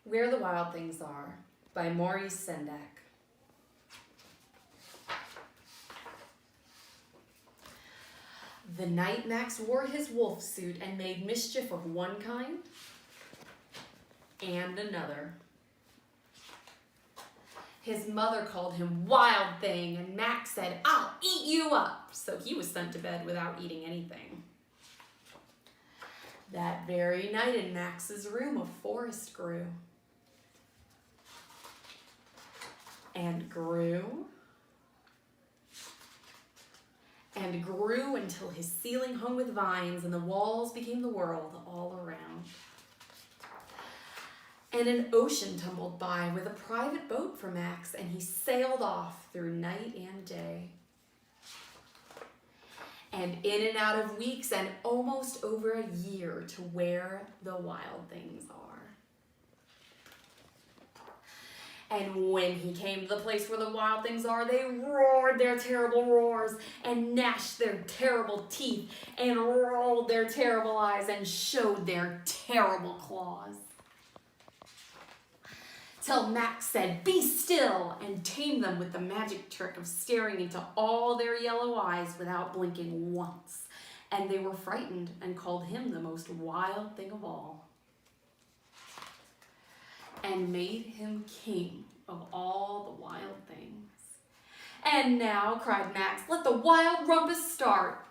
Where the Wild Things Are by Maurice Sendak. The night Max wore his wolf suit and made mischief of one kind and another. His mother called him Wild Thing, and Max said, "I'll eat you up." So he was sent to bed without eating anything. That very night in Max's room, a forest grew. And grew. And grew until his ceiling hung with vines and the walls became the world all around. And an ocean tumbled by with a private boat for Max, and he sailed off through night and day. And in and out of weeks and almost over a year to where the wild things are. And when he came to the place where the wild things are, they roared their terrible roars and gnashed their terrible teeth and rolled their terrible eyes and showed their terrible claws. Till Max said, "Be still," and tamed them with the magic trick of staring into all their yellow eyes without blinking once. And they were frightened and called him the most wild thing of all. And made him king of all the wild things. "And now," cried Max, "let the wild rumpus start."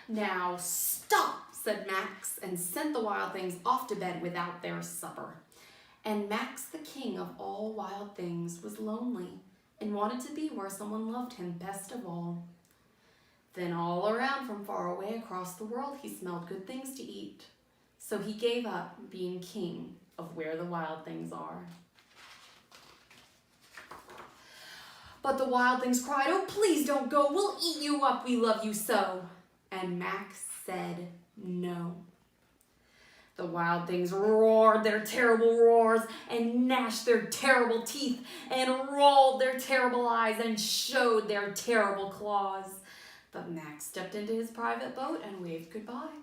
"Now stop," said Max, and sent the wild things off to bed without their supper. And Max, the king of all wild things, was lonely and wanted to be where someone loved him best of all. Then all around from far away across the world he smelled good things to eat. So he gave up being king of where the wild things are. But the wild things cried, "Oh, please don't go. We'll eat you up. We love you so." And Max said no. The wild things roared their terrible roars and gnashed their terrible teeth and rolled their terrible eyes and showed their terrible claws. But Max stepped into his private boat and waved goodbye.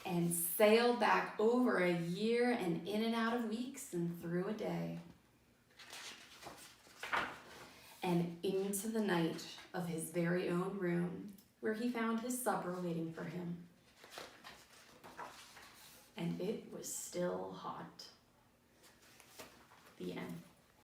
And sailed back over a year and in and out of weeks and through a day. And into the night of his very own room, where he found his supper waiting for him. And it was still hot. The end.